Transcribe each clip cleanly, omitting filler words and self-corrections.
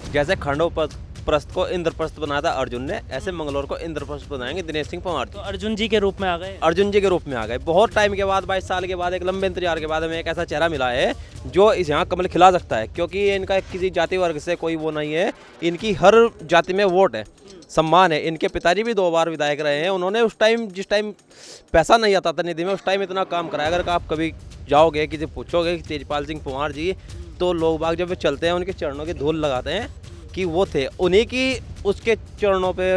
जैसे खंडोप्रस्थ को इंद्रप्रस्थ बनाया था अर्जुन ने, ऐसे मंगलौर को इंद्रप्रस्थ बनाएंगे दिनेश सिंह पंवार तो जी। अर्जुन जी के रूप में आ गए। अर्जुन जी के रूप में आ गए। बहुत टाइम के बाद, 22 साल के बाद, एक लंबे इंतजार के बाद हमें एक ऐसा चेहरा मिला है जो इस यहाँ कमल खिला सकता है, क्योंकि ये इनका किसी जाति वर्ग से कोई वो नहीं है, इनकी हर जाति में वोट है, सम्मान है। इनके पिताजी भी 2 बार विधायक रहे हैं। उन्होंने उस टाइम, जिस टाइम पैसा नहीं आता था निधि में, उस टाइम इतना काम कराया। अगर आप कभी जाओगे, किसी पूछोगे कि तेजपाल सिंह पंवार जी, तो लोग बाग जब चलते हैं उनके चरणों की धूल लगाते हैं कि वो थे, उन्हीं की उसके चरणों पे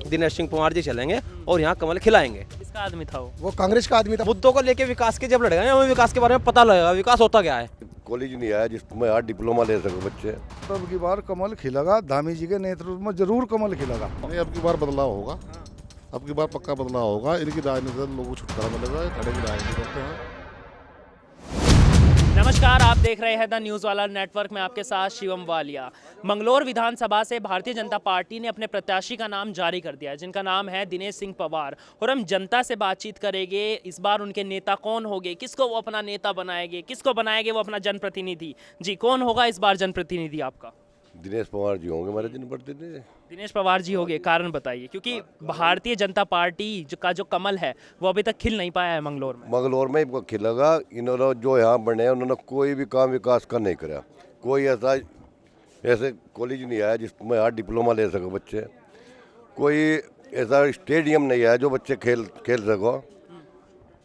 दिनेश सिंह पंवार जी चलेंगे और यहाँ कमल खिलाएंगे। किसका आदमी था वो कांग्रेस का आदमी था। मुद्दों को लेके विकास के जब लड़ेगा, हमें विकास के बारे में पता लगेगा विकास होता क्या है। कॉलेज नहीं आया जिसमें यार डिप्लोमा ले सके बच्चे। तो अब की बार कमल खिलेगा, धामी जी के नेतृत्व में जरूर कमल खिलेगा। नहीं, अब की बार बदलाव होगा, अब की बार पक्का बदलाव होगा। इनकी राजनीति से लोगों को छुटकारा मिलेगा, खड़े की राजनीति करते हैं। नमस्कार, आप देख रहे हैं द न्यूज़ वाला नेटवर्क में आपके साथ शिवम वालिया। मंगलौर विधानसभा से भारतीय जनता पार्टी ने अपने प्रत्याशी का नाम जारी कर दिया है, जिनका नाम है दिनेश सिंह पंवार। और हम जनता से बातचीत करेंगे, इस बार उनके नेता कौन होंगे, किसको वो अपना नेता बनाएंगे, किसको बनाएंगे वो अपना जनप्रतिनिधि। जी, कौन होगा इस बार जनप्रतिनिधि आपका? दिनेश पंवार जी होंगे हमारे जनप्रतिनिधि। दिनेश पंवार जी होंगे, कारण बताइए। क्योंकि भारतीय जनता पार्टी का जो कमल है वो अभी तक खिल नहीं पाया है मंगलौर में। मंगलौर में ही खिलेगा। इन्होंने जो यहाँ बने उन्होंने कोई भी काम विकास का नहीं करा। कोई ऐसे कॉलेज नहीं आया जिसमें यार डिप्लोमा ले सके बच्चे। कोई ऐसा स्टेडियम नहीं आया जो बच्चे खेल सको।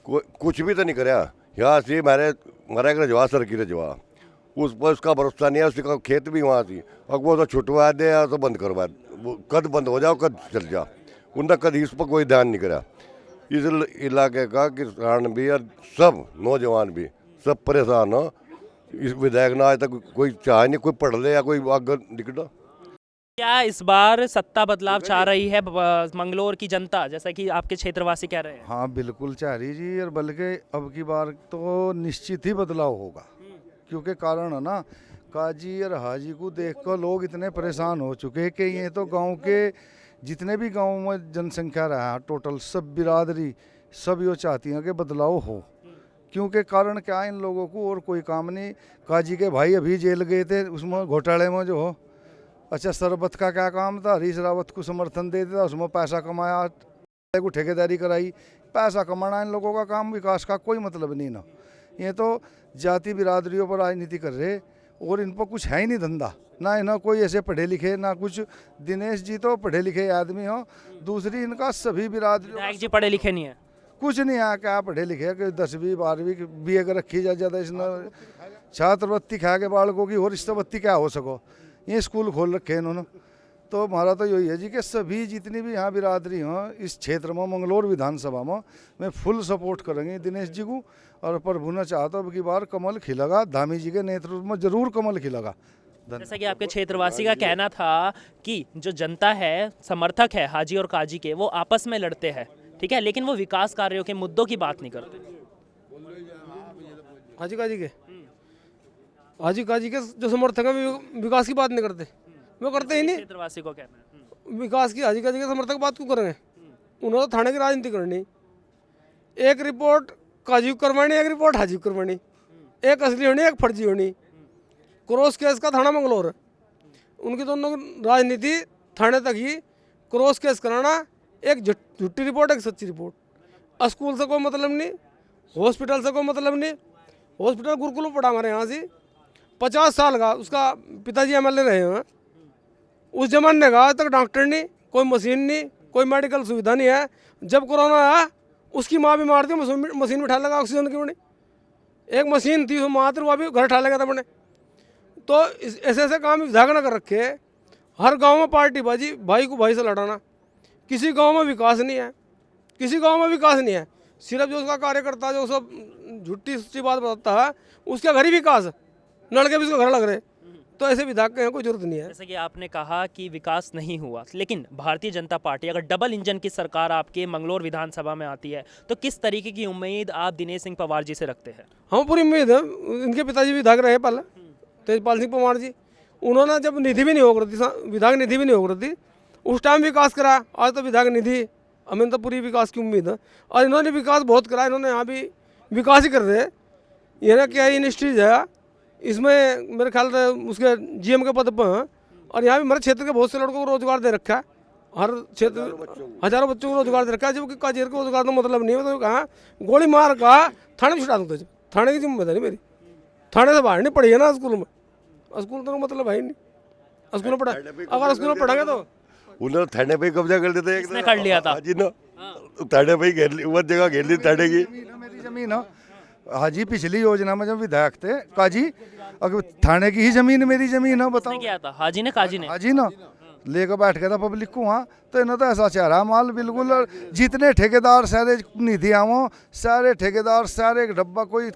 कुछ भी तो नहीं करा। यहाँ से हमारा एक रजवा सर की रजवा, उस पर उसका भरोसा नहीं है। उसका खेत भी वहाँ थी, अब वो तो छुटवा दे या तो बंद करवा दे, वो कद बंद हो जाओ कद चल जा। उनका कभी इस पर कोई ध्यान नहीं करा। इस इलाके का किसान भी और सब नौजवान भी सब परेशान हो। इस विधायक ने आज तक कोई चाह नहीं, कोई पढ़ ले या कोई आगे निकलो। क्या इस बार सत्ता बदलाव चाह रही है मंगलौर की जनता, जैसा कि आपके क्षेत्रवासी कह रहे हैं? हाँ बिल्कुल चाह रही जी, और बल्कि अब की बार तो निश्चित ही बदलाव होगा। क्योंकि कारण है ना, काजी और हाजी को देखकर लोग इतने परेशान हो चुके हैं कि ये तो गांव के जितने भी गांव में जनसंख्या रहा है टोटल, सब बिरादरी सब ये चाहती हैं कि बदलाव हो। क्योंकि कारण क्या है, इन लोगों को और कोई काम नहीं। काजी के भाई अभी जेल गए थे, उसमें घोटाले में जो हो, अच्छा सरबत का क्या काम था, हरीश रावत को समर्थन दे दिया, उसमें पैसा कमाया, को ठेकेदारी कराई। पैसा कमाना इन लोगों का काम, विकास का कोई मतलब नहीं ना। ये तो जाति बिरादरियों पर राजनीति कर रहे, और इन पर कुछ है ही नहीं धंधा ना। इन्हें कोई ऐसे पढ़े लिखे ना कुछ। दिनेश जी तो पढ़े लिखे आदमी हो, दूसरी इनका सभी बिरादरियों विधायक जी पढ़े लिखे नहीं है, कुछ नहीं है। क्या पढ़े लिखे कि 10वीं 12वीं BA का रखी जा ज़्यादा, इसने छात्रवृत्ति खा के बालकों की, और रिश्तवृत्ति क्या हो सको। ये स्कूल खोल रखे हैं इन्होंने। तो हमारा तो यही है जी कि सभी जितनी भी यहाँ बिरादरी हों इस क्षेत्र में, मंगलौर विधानसभा में, मैं फुल सपोर्ट करेंगे दिनेश जी को। और प्रभु ने चाहा तो अब की बार कमल खिलेगा, धामी जी के नेतृत्व में जरूर कमल खिलेगा। जैसा कि आपके क्षेत्रवासी का कहना था कि जो जनता है, समर्थक है हाजी और काजी के, वो आपस में लड़ते हैं, ठीक है, लेकिन वो विकास कार्यों के मुद्दों की बात नहीं करते। हाजी काजी के जो समर्थक हैं विकास की बात नहीं करते, वो करते ही नहीं। क्षेत्रवासी को कहना है विकास की हाजी काजी के समर्थक बात क्यों करेंगे? उन्होंने तो थाने की राजनीति करनी। एक रिपोर्ट काजी को करवानी, एक रिपोर्ट हाजी को करवानी, एक असली होनी एक फर्जी होनी। क्रॉस केस का थाना मंगलौर है, उनकी दोनों राजनीति थाने तक ही। क्रॉस केस कराना, एक झूठी रिपोर्ट एक सच्ची रिपोर्ट। स्कूल से कोई मतलब नहीं, हॉस्पिटल से कोई मतलब नहीं। हॉस्पिटल गुरुकुल में पड़ा हमारे यहाँ से 50 साल का, उसका पिताजी MLA रहे हैं। उस जमाने का आज तक डॉक्टर नहीं, कोई मशीन नहीं, कोई मेडिकल सुविधा नहीं है। जब कोरोना आया उसकी माँ बीमार थी, मशीन में ठा लगा ऑक्सीजन की बने। एक मशीन थी वो मात्र, वो भी घर ठा लगा था बने। तो ऐसे ऐसे काम विधायक न कर रखे। हर गांव में पार्टी बाजी, भाई को भाई से लड़ाना। किसी गांव में विकास नहीं है, किसी गांव में विकास नहीं है। सिर्फ जो उसका कार्यकर्ता जो सब झूठी सच्ची बात बताता है, उसका घर ही विकास, लड़के भी उसका घर लग रहे। तो ऐसे विधायक के कोई जरूरत नहीं है। जैसे कि आपने कहा कि विकास नहीं हुआ, लेकिन भारतीय जनता पार्टी अगर डबल इंजन की सरकार आपके मंगलौर विधानसभा में आती है तो किस तरीके की उम्मीद आप दिनेश सिंह पंवार जी से रखते हैं? हम पूरी उम्मीद है। इनके पिताजी विधायक रहे पहले, तेजपाल सिंह पंवार जी। उन्होंने जब निधि भी नहीं हो रही थी, विधायक निधि भी नहीं हो रही थी, उस टाइम विकास करा। आज तो विधायक निधि, हमें तो पूरी विकास की उम्मीद है। और इन्होंने विकास बहुत करा, इन्होंने यहाँ भी विकास ही कर रहे हैं। ये ना क्या इंडस्ट्रीज है, इसमें मेरे ख्याल से उसके GM के पद पर और यहाँ भी हमारे क्षेत्र के बहुत से लड़कों को रोजगार दे रखा है, हर क्षेत्र हजारों बच्चों को रोजगार दे रखा है, जबकि काजीर को रोजगार का मतलब नहीं है। मतलब कहाँ गोली मार का थाने में छुटा दूँ, थाने की जिम्मेदारी मेरी, थाने से बाहर नहीं पढ़ी है ना स्कूल में, स्कूल तो मतलब है ही नहीं, स्कूल में पढ़ा, अगर स्कूल में पढ़ाएंगे तो उन्होंने थाने पे ही कब्जा कर देते किसने कर लिया था? हाजी ना थाने पे ही घेर ली, वो जगह घेर ली थाने की। मेरी जमीन है हाजी, पिछली योजना में जब विधायक थे काजी, अगर थाने की ही जमीन मेरी जमीन है, बताओ। किसने किया था? हाजी ने, काजी ने? हाजी ना लेकर बैठ गया था पब्लिक को वहाँ, तो इन्होंने तो ऐसा चेहरा माल बिल्कुल। और जितने ठेकेदार सारे निधि आवो, सारे ठेकेदार सारे एक डब्बा, कोई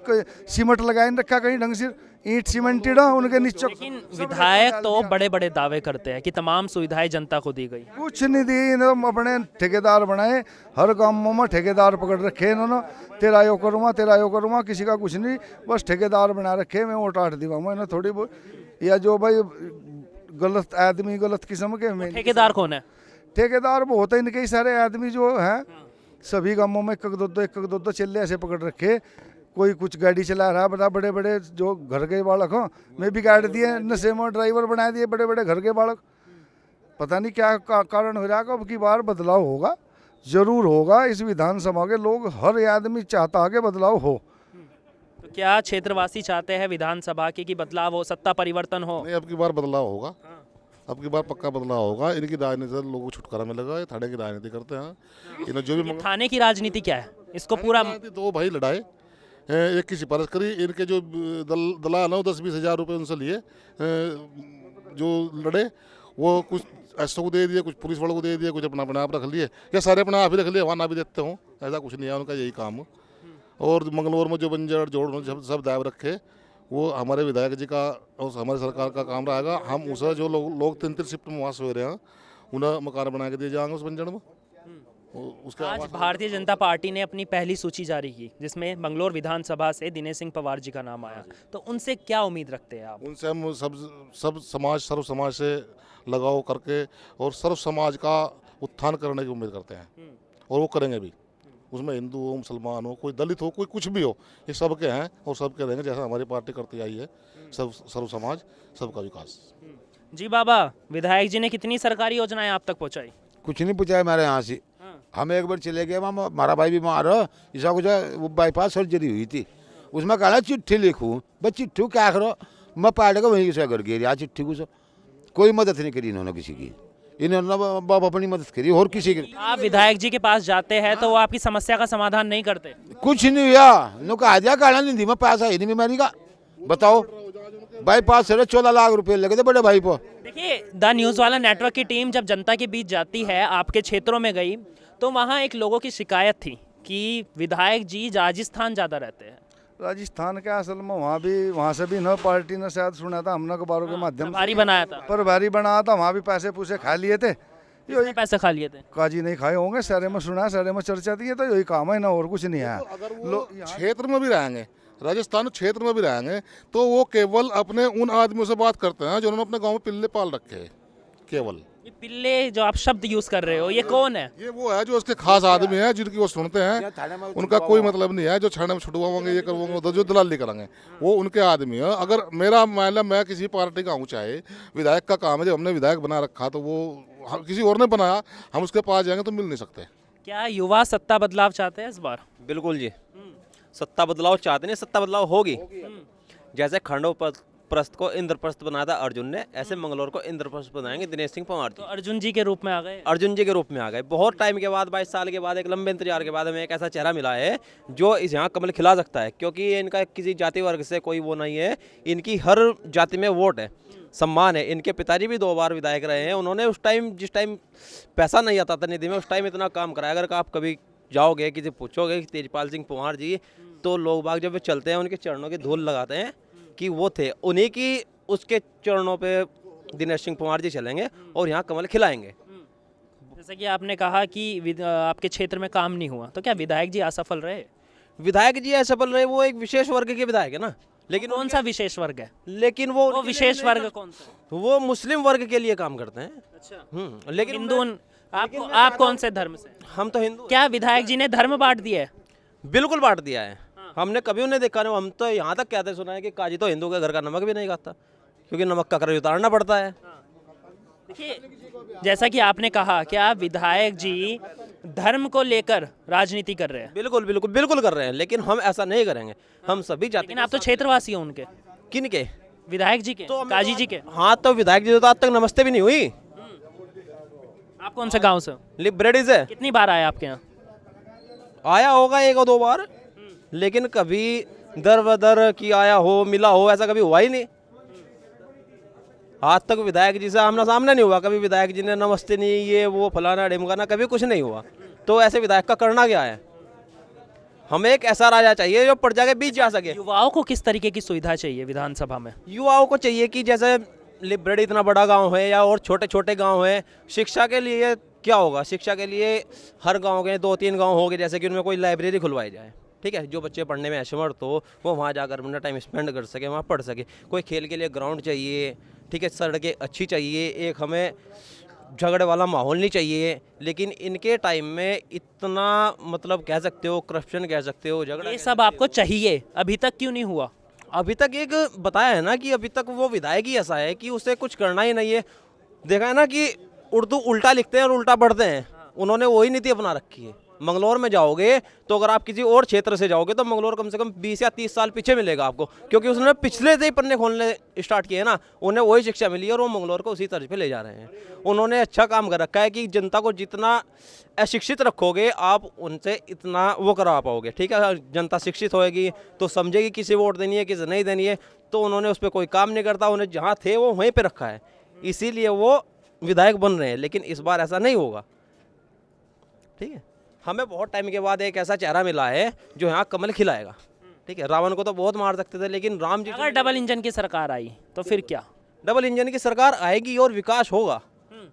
सीमेंट लगाए नहीं रखा कहीं ढंग से, ईंट सीमेंटेड है उनके नीचे। लेकिन विधायक तो बड़े बड़े दावे करते हैं कि तमाम सुविधाएं जनता को दी गई। कुछ नहीं दी, इन्होंने अपने ठेकेदार बनाए, हर गाँवों में ठेकेदार पकड़ रखे इन्होंने, तेरा यो करूँगा तेरा यो करूँगा, किसी का कुछ नहीं, बस ठेकेदार बना रखे। मैं वोट आट दिवाऊँगा इन्हें थोड़ी बहुत, या जो भाई गलत आदमी गलत किस्म के। मैं ठेकेदार कौन है? ठेकेदार बहुत है इनके ही सारे आदमी जो हैं, सभी गाँवों में एक दो चिल्ले ऐसे पकड़ रखे। कोई कुछ गाड़ी चला रहा है, बड़े बड़े जो घर के बालक हों, मैं भी गाड़ दिए नशे में, ड्राइवर बना दिए बड़े बड़े घर के बालक। पता नहीं क्या कारण हो रहा है। अब की बार बदलाव होगा, जरूर होगा। इस विधानसभा के लोग, हर आदमी चाहता है कि बदलाव हो। तो क्या क्षेत्रवासी चाहते हैं विधानसभा की कि बदलाव हो, सत्ता परिवर्तन हो? नहीं, अब की बार बदलाव होगा, अब की बार पक्का बदलाव होगा। इनकी राजनीति से लोगों को छुटकारा मिलेगा, ये थाने की राजनीति करते हैं। इन्हें जो भी थाने की राजनीति क्या है, इसको पूरा दो भाई लड़ाए, एक की सिफारिश करी, इनके जो दलाल हो 10-20 हज़ार रुपये उनसे लिए, जो लड़े वो कुछ एसओ को दे दिए, कुछ पुलिस वालों को दे दिए, कुछ अपना अपने आप रख लिए, या सारे अपना आप ही रख लिए, वहाँ ना भी देते हों, ऐसा कुछ नहीं है उनका, यही काम। और मंगलौर में जो बंजर जोड़ सब दाव रखे, वो हमारे विधायक जी का और हमारे सरकार का काम रहेगा। हम उसे जो लोग 3-3 शिफ्ट में वहाँ सो रहे हैं, उन्हें मकान बना के दिए जाएंगे उस बंजर में। उसके आज भारतीय जनता पार्टी ने अपनी पहली सूची जारी की, जिसमें मंगलौर विधानसभा से दिनेश सिंह पवार जी का नाम आया, तो उनसे क्या उम्मीद रखते हैं आप? उनसे हम सब समाज, सर्व समाज से लगाव करके और सर्व समाज का उत्थान करने की उम्मीद करते हैं, और वो करेंगे भी। उसमें हिंदू हो, मुसलमान हो, कोई दलित हो, कोई कुछ भी हो, ये सबके हैं और सबके रहेंगे, जैसा हमारी पार्टी करती आई है। सब सर्व समाज, सबका विकास। जी बाबा, विधायक जी ने कितनी सरकारी योजनाएं आप तक पहुंचाई? कुछ नहीं पूछा है हमारे यहाँ से। हम एक बार चले गए वहाँ, हमारा भाई बीमार हो, ऐसा कुछ वो बाईपास सर्जरी हुई थी, उसमें कहा चिट्ठी लिखूँ, बस चिट्ठी क्या करो, मैं पार्टी को वहीं से घर गया चिट्ठी को, कोई मदद नहीं करी इन्होंने किसी की, इन्होंने बाप अपनी मदद करी और किसी की। आप विधायक जी के पास जाते हैं तो वो आपकी समस्या का समाधान नहीं करते? कुछ नहीं हुआ, इन्होंने कहा दिया काला नहीं दी, मैं पैसा ही नहीं बीमारी का, बताओ। बाईपास से 14 लाख रुपए लगे थे बड़े भाई को। देखिए, द न्यूज़ वाला नेटवर्क की टीम जब जनता के बीच जाती है, आपके क्षेत्रों में गई, तो वहाँ एक लोगों की शिकायत थी कि विधायक जी राजस्थान ज़्यादा रहते हैं। राजस्थान के असल में वहाँ से भी न पार्टी ने शायद सुना था, हमने अखबारों के माध्यम से प्रभारी बनाया था, प्रभारी बनाया था, वहाँ भी पैसे पूसे खा लिए थे। कितने पैसे खा लिए थे? काजी नहीं खाए होंगे, सारे में सुना है, सारे में चर्चा थी, तो यही काम है ना, और कुछ नहीं है। क्षेत्र में भी रहेंगे, राजस्थान क्षेत्र में भी रहेंगे, तो वो केवल अपने उन आदमियों से बात करते हैं जिन्होंने अपने गांव में पिल्ले पाल रखे हैं। केवल ये पिल्ले जो आप शब्द यूज कर रहे हो, ये कौन है? ये वो है जो उसके खास आदमी हैं, जिनकी वो सुनते हैं, उनका कोई मतलब नहीं है। जो छाने में छुटवाओगे, ये करवाओगे, जो दलाली करेंगे, वो उनके आदमी है। अगर मेरा मतलब मैं किसी पार्टी का हूँ, चाहे विधायक का काम है, जब हमने विधायक बना रखा तो वो किसी और ने बनाया, हम उसके पास जाएंगे तो मिल नहीं सकते। क्या युवा सत्ता बदलाव चाहते हैं इस बार? बिल्कुल जी, सत्ता बदलाव चाहते नहीं, सत्ता बदलाव होगी। जैसे खंडोप्रस्थ को इंद्रप्रस्थ बनाया था अर्जुन ने, ऐसे मंगलौर को इंद्रप्रस्थ बनाएंगे दिनेश सिंह पवार तो जी। अर्जुन जी के रूप में आ गए? अर्जुन जी के रूप में आ गए। बहुत टाइम के बाद, 22 साल के बाद, एक लंबे इंतजार के बाद हमें एक ऐसा चेहरा मिला है जो इस यहाँ कमल खिला सकता है, क्योंकि इनका किसी जाति वर्ग से कोई वो नहीं है, इनकी हर जाति में वोट है, सम्मान है। इनके पिताजी भी 2 बार विधायक रहे हैं, उन्होंने उस टाइम, जिस टाइम पैसा नहीं आता था निधि में, उस टाइम इतना काम कराया। अगर आप कभी जाओगे, किसी पूछोगे कि तेजपाल सिंह पंवार जी, तो लोग बाग जब चलते हैं उनके चरणों की धूल लगाते हैं कि वो थे, उन्हीं की उसके चरणों पे दिनेश सिंह पंवार जी चलेंगे और यहाँ कमल खिलाएंगे। जैसे कि आपने कहा कि आपके क्षेत्र में काम नहीं हुआ, तो क्या विधायक जी असफल रहे? विधायक जी असफल रहे, वो एक विशेष वर्ग के विधायक है ना, लेकिन कौन सा विशेष वर्ग है? लेकिन वो विशेष वर्ग कौन सा? वो मुस्लिम वर्ग के लिए काम करते हैं। अच्छा, लेकिन हिंदू। आप कौन से धर्म से? हम तो हिंदू। क्या विधायक जी ने धर्म बांट दिया है? बिल्कुल बांट दिया है। हमने कभी उन्हें देखा नहीं। हम तो यहाँ तक कहते सुना है कि काजी तो हिंदू के घर का नमक भी नहीं खाता, क्योंकि नमक का कर्ज उतारना पड़ता है। देखिए, जैसा कि आपने कहा कि आप विधायक जी धर्म को लेकर राजनीति कर रहे हैं, बिल्कुल बिल्कुल बिल्कुल कर रहे हैं, लेकिन हम ऐसा नहीं करेंगे। हम सभी जाति लेकिन आप तो क्षेत्रवासी हो उनके, किन के विधायक जी के, काजी जी के। हाँ, तो विधायक जी तो आज तक नमस्ते भी नहीं हुई। आप कौन से गांव से हो? लिबरेटी से कितनी बार आए आपके यहाँ? आया होगा 1 और 2 बार, लेकिन कभी दर बदर की आया हो, मिला हो, ऐसा कभी हुआ ही नहीं। आज तक विधायक जी से आमना सामने नहीं हुआ, कभी विधायक जी ने नमस्ते नहीं, ये वो फलाना ढिमकाना, कभी कुछ नहीं हुआ। तो ऐसे विधायक का करना क्या है? हमें एक ऐसा राजा चाहिए जो प्रजा के बीच जा सके। युवाओं को किस तरीके की सुविधा चाहिए विधानसभा में? युवाओं को चाहिए कि जैसे लिबरेटी इतना बड़ा गांव है या और छोटे छोटे गांव है, शिक्षा के लिए क्या होगा? शिक्षा के लिए हर गांव के 2-3 गांव हो गए, जैसे कि उनमें कोई लाइब्रेरी खुलवाई जाए, ठीक है, जो बच्चे पढ़ने में असमर्थ हो वो वहाँ जाकर अपना टाइम स्पेंड कर सके, वहाँ पढ़ सके। कोई खेल के लिए ग्राउंड चाहिए, ठीक है, सड़कें अच्छी चाहिए, एक हमें झगड़े वाला माहौल नहीं चाहिए। लेकिन इनके टाइम में इतना मतलब कह सकते हो, करप्शन कह सकते हो, झगड़ा ये सब आपको चाहिए, अभी तक क्यों नहीं हुआ? अभी तक एक बताया है ना कि अभी तक वो विधायक ही ऐसा है कि उसे कुछ करना ही नहीं है। देखा है ना कि उर्दू उल्टा लिखते हैं और उल्टा पढ़ते हैं, उन्होंने वही नीति अपना रखी है। मंगलौर में जाओगे तो अगर आप किसी और क्षेत्र से जाओगे तो मंगलौर कम से कम 20 या 30 साल पीछे मिलेगा आपको, क्योंकि उसने पिछले से ही पन्ने खोलने स्टार्ट किए ना, उन्हें वही शिक्षा मिली है और वो मंगलौर को उसी तर्ज पे ले जा रहे हैं। उन्होंने अच्छा काम कर रखा है कि जनता को जितना अशिक्षित रखोगे आप उनसे इतना वो करा पाओगे, ठीक है। जनता शिक्षित होएगी तो समझेगी किसे वोट देनी है किसे नहीं देनी है, तो उन्होंने उस पर कोई काम नहीं करता, उन्हें जहाँ थे वो वहीं पर रखा है, इसीलिए वो विधायक बन रहे हैं। लेकिन इस बार ऐसा नहीं होगा, ठीक है। हमें बहुत टाइम के बाद एक ऐसा चेहरा मिला है जो यहाँ कमल खिलाएगा, ठीक है। रावण को तो बहुत मार सकते थे, लेकिन राम जी, अगर डबल इंजन की सरकार आई तो फिर क्या? डबल इंजन की सरकार आएगी और विकास होगा।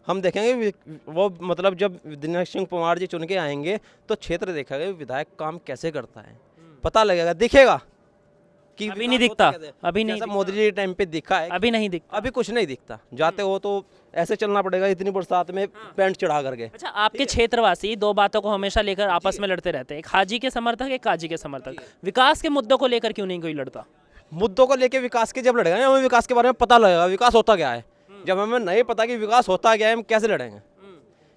हम देखेंगे वो मतलब जब दिनेश सिंह परमार जी चुन के आएंगे तो क्षेत्र देखेंगे विधायक काम कैसे करता है, पता लगेगा, दिखेगा कि अभी नहीं दिखता, अभी नहीं जैसा मोदी जी टाइम पे दिखा है, अभी नहीं दिखता। अभी कुछ नहीं दिखता। जाते हो तो ऐसे चलना पड़ेगा इतनी बरसात में पैंट चढ़ा करके। अच्छा, आपके क्षेत्रवासी दो बातों को हमेशा लेकर आपस में लड़ते रहते हैं, एक हाजी के समर्थक एक काजी के समर्थक। विकास के मुद्दों को लेकर क्यों नहीं कोई लड़ता? मुद्दों को लेके विकास के जब लड़ेगा ना, हमें विकास के बारे में पता लगेगा विकास होता क्या है। जब हमें नहीं पता कि विकास होता क्या है, हम कैसे लड़ेंगे?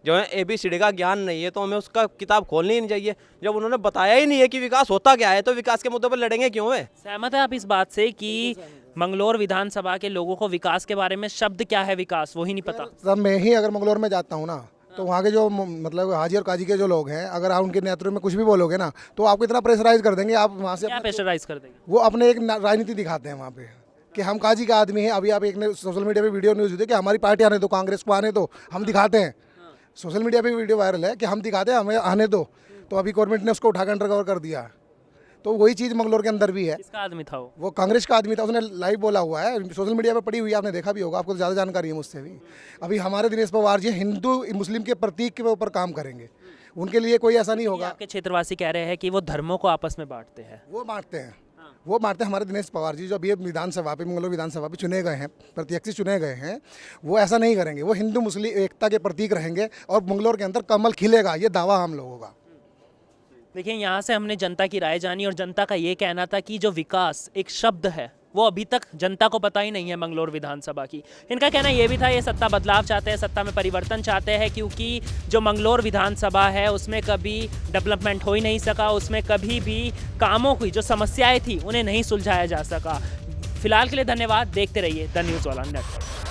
जब हमें ABCD का ज्ञान नहीं है तो हमें उसका किताब खोलनी ही नहीं चाहिए। जब उन्होंने बताया ही नहीं है कि विकास होता क्या है तो विकास के मुद्दों पर लड़ेंगे क्यों है? सहमत है आप इस बात से कि मंगलौर विधानसभा के लोगों को विकास के बारे में शब्द क्या है विकास वही नहीं पता? सर मैं ही अगर मंगलौर में जाता हूँ ना तो वहाँ के जो मतलब हाजी और काजी के जो लोग हैं, अगर आप उनके नेतृत्व में कुछ भी बोलोगे ना तो आपको इतना प्रेशराइज कर देंगे, आप वहाँ से क्या प्रेशराइज कर देंगे? वो अपने एक राजनीति दिखाते हैं वहाँ पे कि हम काजी का आदमी हैं। अभी आप एक ने सोशल मीडिया पे वीडियो न्यूज़ हुई कि हमारी पार्टी आने दो, कांग्रेस को आने दो, हम दिखाते हैं। सोशल मीडिया पे वीडियो वायरल है कि हम दिखाते हैं, हमें आने दो। तो अभी गवर्नमेंट ने उसको उठाकर अंडर कर दिया। तो वही चीज़ मंगलौर के अंदर भी है। किसका आदमी था वो? कांग्रेस का आदमी था, उसने लाइव बोला हुआ है, सोशल मीडिया पे पड़ी हुई है, आपने देखा भी होगा, आपको तो ज़्यादा जानकारी है मुझसे भी। अभी हमारे दिनेश पवार जी हिंदू मुस्लिम के प्रतीक के ऊपर काम करेंगे, उनके लिए कोई ऐसा नहीं होगा। आपके क्षेत्रवासी कह रहे हैं कि वो धर्मों को आपस में बांटते हैं। वो बांटते हैं, वो बांटते हैं। हमारे दिनेश पवार जी जो अभी विधानसभा पे, मंगलौर विधानसभा पे चुने गए हैं, प्रत्यक्ष चुने गए हैं, वो ऐसा नहीं करेंगे। वो हिंदू मुस्लिम एकता के प्रतीक रहेंगे और मंगलौर के अंदर कमल खिलेगा, ये दावा हम लोगों का। देखिए, यहाँ से हमने जनता की राय जानी और जनता का ये कहना था कि जो विकास एक शब्द है वो अभी तक जनता को पता ही नहीं है मंगलौर विधानसभा की। इनका कहना ये भी था ये सत्ता बदलाव चाहते हैं, सत्ता में परिवर्तन चाहते हैं, क्योंकि जो मंगलौर विधानसभा है उसमें कभी डेवलपमेंट हो ही नहीं सका, उसमें कभी भी कामों की जो समस्याएं थी उन्हें नहीं सुलझाया जा सका। फिलहाल के लिए धन्यवाद, देखते रहिए द न्यूज़ वाला नेटवर्क।